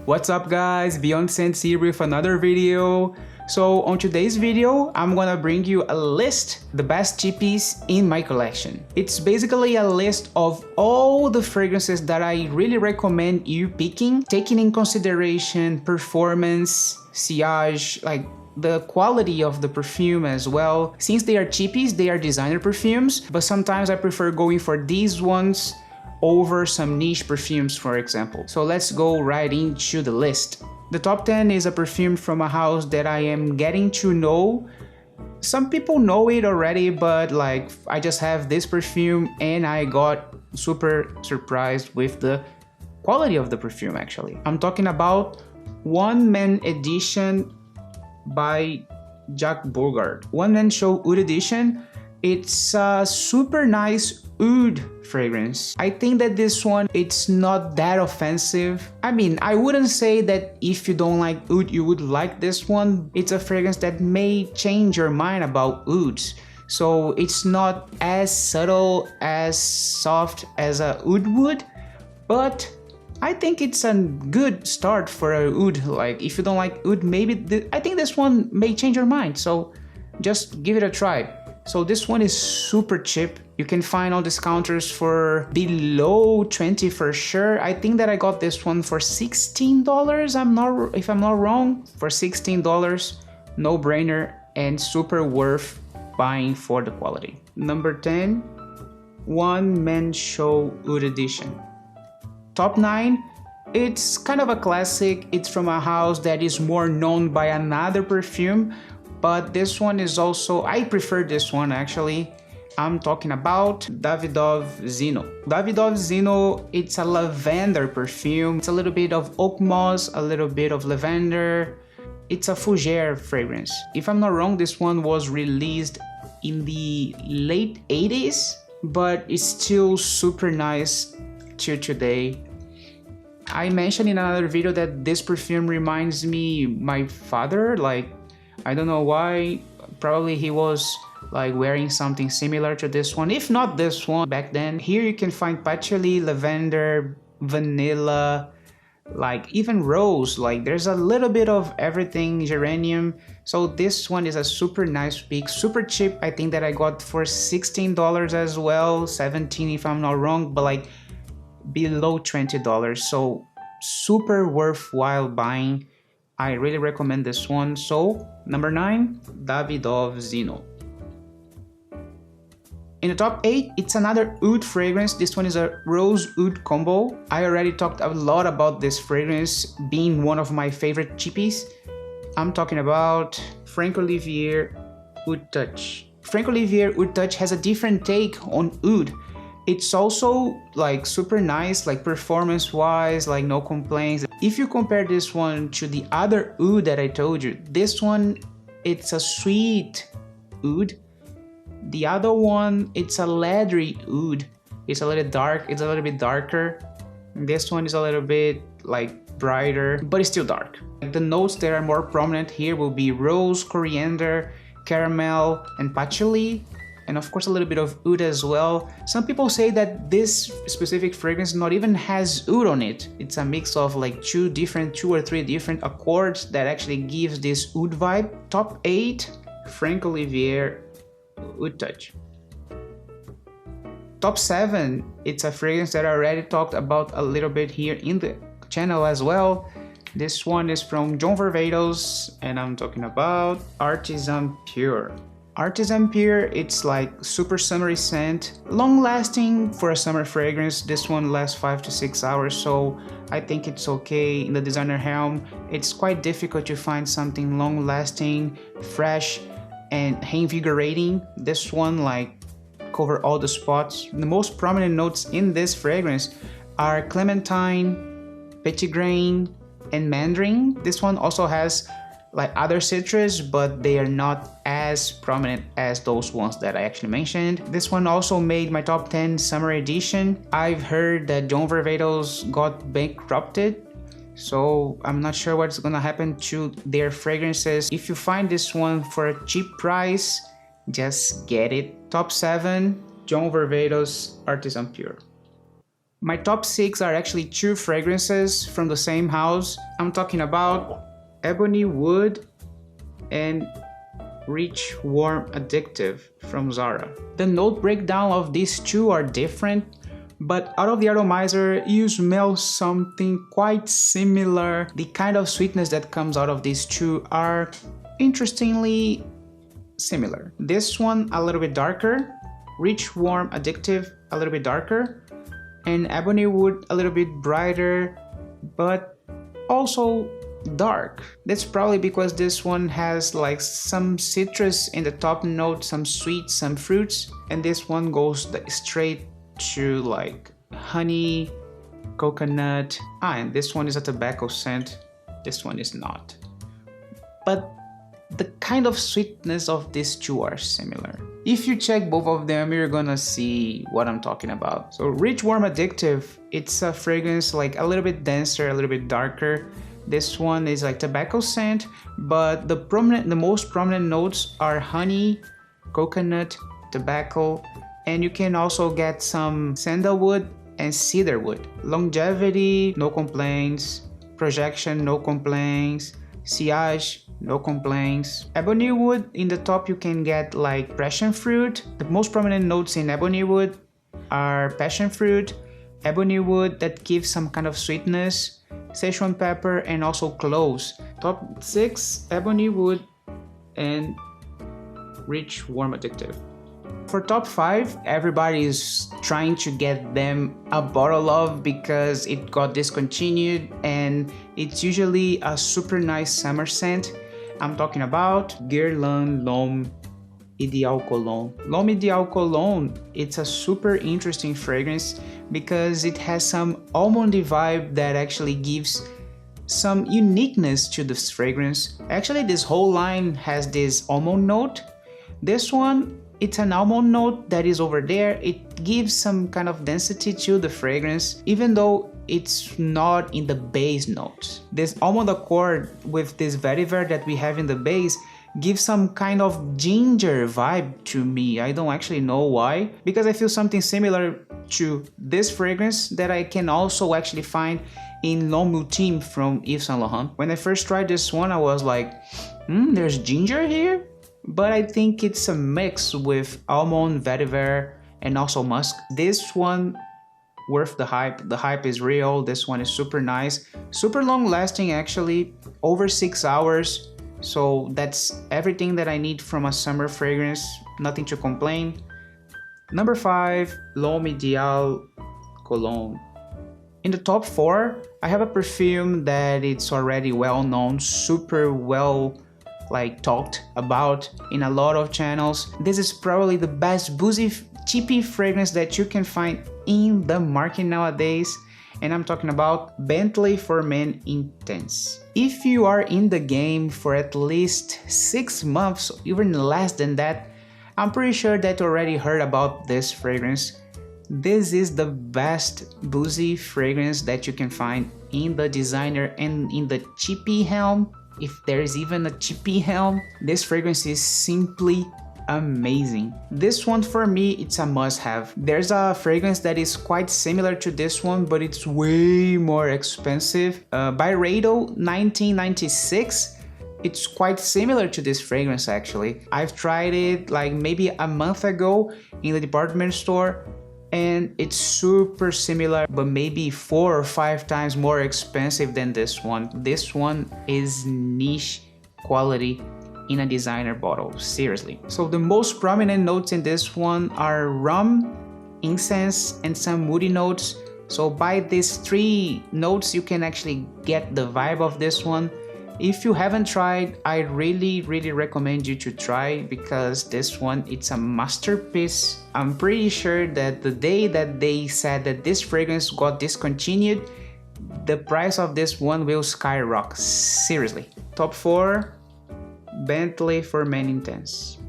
What's up guys, Beyond Sense here with another video. So on today's video, I'm gonna bring you a list, the best cheapies in my collection. It's basically a list of all the fragrances that I really recommend you picking, taking in consideration performance, sillage, like the quality of the perfume as well. Since they are cheapies, they are designer perfumes, but sometimes I prefer going for these ones over some niche perfumes, for example. So let's go right into the list. The top 10 is a perfume from a house that I am getting to know. Some people know it already, but like I just have this perfume and I got super surprised with the quality of the perfume actually. I'm talking about One Man Edition by Jack Bogart. One Man Show Oud Edition. It's a super nice oud fragrance. I think that this one, it's not that offensive. I mean, I wouldn't say that if you don't like oud, you would like this one. It's a fragrance that may change your mind about ouds. So it's not as subtle, as soft as a oud would, but I think it's a good start for a oud. Like if you don't like oud, maybe I think this one may change your mind. So just give it a try. So this one is super cheap. You can find all discounters for below 20 for sure. I think that I got this one for $16. If I'm not wrong, for $16, no brainer and super worth buying for the quality. Number 10, One Man Show Oud Edition. Top 9, it's kind of a classic. It's from a house that is more known by another perfume, but this one is also, I prefer this one actually. I'm talking about Davidov Zino. Davidov Zino, it's a lavender perfume. It's a little bit of Oakmoss, a little bit of lavender. It's a fougere fragrance. If I'm not wrong, this one was released in the late 80s, but it's still super nice till today. I mentioned in another video that this perfume reminds me my father. Like, I don't know why, probably he was like wearing something similar to this one, if not this one back then. Here you can find patchouli, lavender, vanilla, like even rose. Like there's a little bit of everything, geranium. So this one is a super nice pick, super cheap. I think that I got for $16 as well, 17 if I'm not wrong, but like below $20. So super worthwhile buying. I really recommend this one. So number 9, Davidov Zino. In the top 8, it's another oud fragrance. This one is a rose oud combo. I already talked a lot about this fragrance being one of my favorite cheapies. I'm talking about Frank Olivier Oud Touch. Frank Olivier Oud Touch has a different take on oud. It's also like super nice, like performance wise, like no complaints. If you compare this one to the other oud that I told you, this one, it's a sweet oud. The other one, it's a leathery oud. It's a little dark, it's a little bit darker. This one is a little bit like brighter, but it's still dark. The notes that are more prominent here will be rose, coriander, caramel, and patchouli. And of course a little bit of oud as well. Some people say that this specific fragrance not even has oud on it. It's a mix of like two or three different accords that actually gives this oud vibe. Top 8, Frank Olivier Oud Touch. Top 7, it's a fragrance that I already talked about a little bit here in the channel as well. This one is from John Varvatos and I'm talking about Artisan Pure. Artisan Pure, it's like super summery scent, long lasting for a summer fragrance. This one lasts 5 to 6 hours, so I think it's okay. In the designer realm, it's quite difficult to find something long lasting, fresh, and invigorating. This one like cover all the spots. The most prominent notes in this fragrance are clementine, petitgrain, and mandarin. This one also has like other citrus, but they are not as prominent as those ones that I actually mentioned. This one also made my top 10 summer edition. I've heard that John Varvatos got bankrupted, so I'm not sure what's gonna happen to their fragrances. If you find this one for a cheap price, just get it. Top 7, John Varvatos Artisan Pure. My top 6 are actually 2 fragrances from the same house. I'm talking about Ebony Wood and Rich Warm Addictive from Zara. The note breakdown of these 2 are different, but out of the atomizer you smell something quite similar. The kind of sweetness that comes out of these 2 are interestingly similar. This one a little bit darker, Rich Warm Addictive a little bit darker, and Ebony Wood a little bit brighter, but also dark. That's probably because this one has like some citrus in the top note, some sweet, some fruits, and this one goes straight to like honey, coconut. And this one is a tobacco scent. This one is not. But the kind of sweetness of these 2 are similar. If you check both of them, you're gonna see what I'm talking about. So Rich Warm Addictive, it's a fragrance like a little bit denser, a little bit darker. This one is like tobacco scent, but the most prominent notes are honey, coconut, tobacco, and you can also get some sandalwood and cedarwood. Longevity, no complaints. Projection, no complaints. Sillage, no complaints. Ebony Wood, in the top you can get like passion fruit. The most prominent notes in Ebony Wood are passion fruit, Ebony Wood that gives some kind of sweetness, Szechuan pepper, and also cloves. Top 6, Ebony Wood and Rich Warm Addictive. For top 5, everybody is trying to get them a bottle of because it got discontinued, and it's usually a super nice summer scent. I'm talking about Guerlain L'Homme Ideal Cologne. L'Homme Ideal Cologne, it's a super interesting fragrance because it has some almondy vibe that actually gives some uniqueness to this fragrance. Actually, this whole line has this almond note. This one, it's an almond note that is over there. It gives some kind of density to the fragrance, even though it's not in the base notes. This almond accord with this vetiver that we have in the base gives some kind of ginger vibe to me. I don't actually know why, because I feel something similar to this fragrance that I can also actually find in L'Homme Ultime from Yves Saint Laurent. When I first tried this one, I was like, there's ginger here? But I think it's a mix with almond, vetiver, and also musk. This one, worth the hype. The hype is real. This one is super nice. Super long lasting actually, over 6 hours. So that's everything that I need from a summer fragrance. Nothing to complain. Number 5, L'Homme Ideal Cologne. In the top 4, I have a perfume that it's already well known, super well talked about in a lot of channels. This is probably the best boozy cheapy fragrance that you can find in the market nowadays, and I'm talking about Bentley for Men Intense. If you are in the game for at least 6 months, even less than that, I'm pretty sure that you already heard about this fragrance. This is the best boozy fragrance that you can find in the designer and in the cheapy helm. If there is even a cheapy helm, this fragrance is simply amazing. This one for me, it's a must-have. There's a fragrance that is quite similar to this one, but it's way more expensive. Byredo 1996. It's quite similar to this fragrance actually. I've tried it like maybe a month ago in the department store, and it's super similar, but maybe 4 or 5 times more expensive than this one. This one is niche quality in a designer bottle, seriously. So the most prominent notes in this one are rum, incense, and some woody notes. So by these 3 notes, you can actually get the vibe of this one. If you haven't tried, I really recommend you to try, because this one, it's a masterpiece. I'm pretty sure that the day that they said that this fragrance got discontinued, the price of this one will skyrocket, seriously. Top 4, Bentley for Men Intense.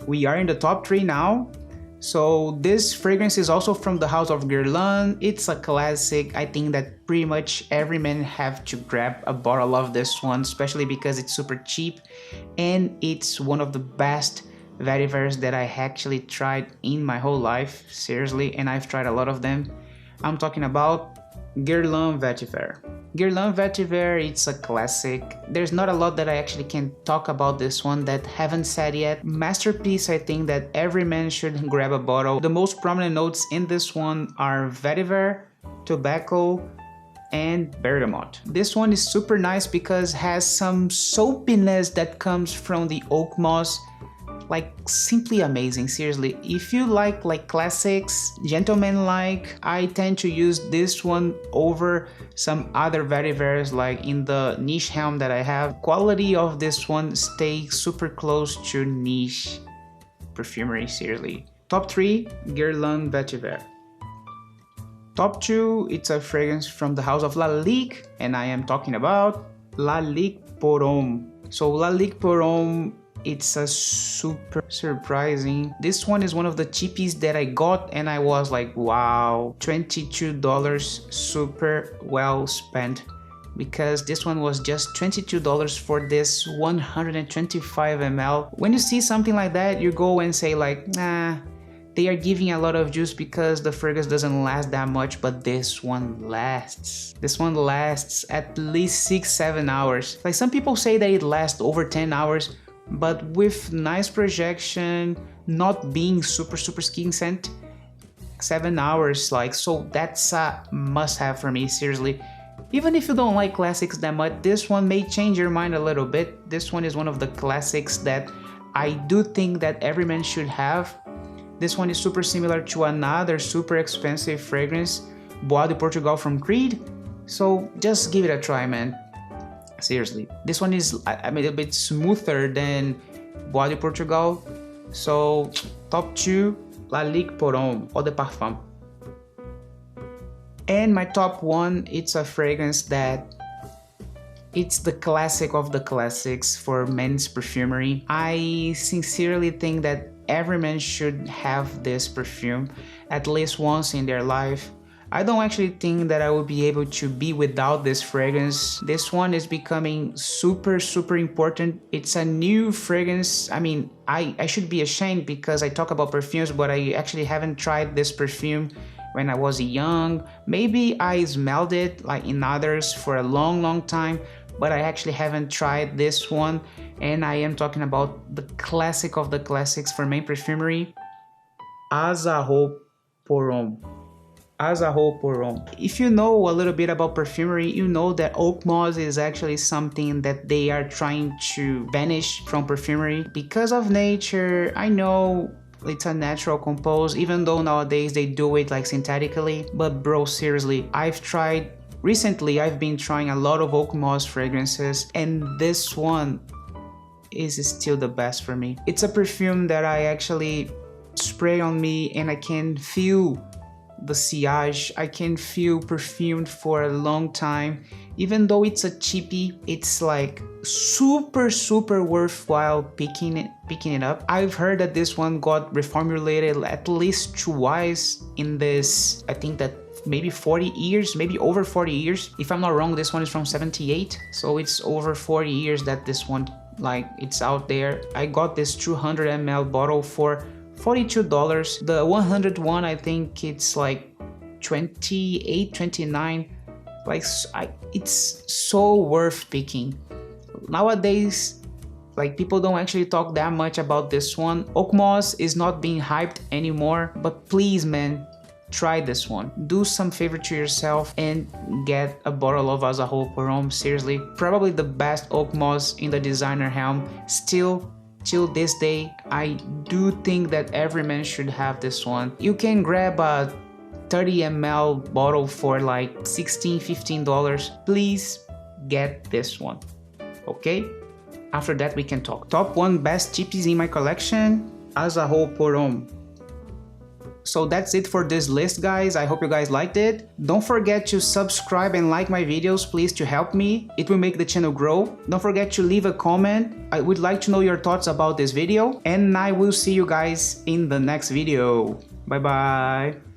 We are in the top 3 now. So this fragrance is also from the house of Guerlain. It's a classic. I think that pretty much every man have to grab a bottle of this one, especially because it's super cheap and it's one of the best vetivers that I actually tried in my whole life, seriously, and I've tried a lot of them. I'm talking about Guerlain Vetiver. Guerlain Vetiver, it's a classic. There's not a lot that I actually can talk about this one that haven't said yet. Masterpiece, I think that every man should grab a bottle. The most prominent notes in this one are vetiver, tobacco, and bergamot. This one is super nice because has some soapiness that comes from the Oakmoss. Like simply amazing, seriously. If you like classics, gentleman-like, I tend to use this one over some other vetivers like in the niche helm that I have. Quality of this one stays super close to niche perfumery, seriously. Top 3, Guerlain Vetiver. Top 2, it's a fragrance from the house of Lalique, and I am talking about Lalique Pour Homme. So Lalique Pour Homme, it's a super surprising. This one is one of the cheapies that I got and I was like, wow, $22, super well spent. Because this one was just $22 for this 125 ml. When you see something like that, you go and say like, nah, they are giving a lot of juice because the fragrance doesn't last that much, but this one lasts. This one lasts at least 6-7 hours. Like some people say that it lasts over 10 hours, but with nice projection, not being super skin scent, 7 hours, like, so that's a must have for me, seriously. Even if you don't like classics that much, this one may change your mind a little bit. This one is one of the classics that I do think that every man should have. This one is super similar to another super expensive fragrance, Bois de Portugal from Creed. So just give it a try, man. Seriously, this one is a little bit smoother than Bois de Portugal. So top 2, Lalique Pour Homme, Eau de Parfum. And my top 1, it's a fragrance that it's the classic of the classics for men's perfumery. I sincerely think that every man should have this perfume at least once in their life. I don't actually think that I will be able to be without this fragrance. This one is becoming super important. It's a new fragrance. I mean, I should be ashamed because I talk about perfumes, but I actually haven't tried this perfume when I was young. Maybe I smelled it like in others for a long time, but I actually haven't tried this one. And I am talking about the classic of the classics for men perfumery, Azaho Pour Homme. Azaho Pour Homme. If you know a little bit about perfumery, you know that Oakmoss is actually something that they are trying to banish from perfumery because of nature. I know it's a natural compose, even though nowadays they do it like synthetically, but bro, seriously, recently I've been trying a lot of Oakmoss fragrances, and this one is still the best for me. It's a perfume that I actually spray on me and I can feel the sillage. I can feel perfumed for a long time. Even though it's a cheapie, it's like super worthwhile picking it up. I've heard that this one got reformulated at least twice in this, I think that maybe 40 years, maybe over 40 years. If I'm not wrong, this one is from 78, so it's over 40 years that this one, like, it's out there. I got this 200 ml bottle for $42. The 101, I think it's like 28, 29. Like, it's so worth picking. Nowadays, like, people don't actually talk that much about this one. Oakmoss is not being hyped anymore, but please, man, try this one. Do some favor to yourself and get a bottle of Azaho Pour Homme. Seriously, probably the best Oakmoss in the designer helm. Still, till this day, I do think that every man should have this one. You can grab a 30 ml bottle for like $16-15. Please get this one, okay? After that we can talk. Top 1 best cheapies in my collection, Azaho Pour Homme. So that's it for this list, guys. I hope you guys liked it. Don't forget to subscribe and like my videos, please, to help me. It will make the channel grow. Don't forget to leave a comment. I would like to know your thoughts about this video, and I will see you guys in the next video. Bye bye.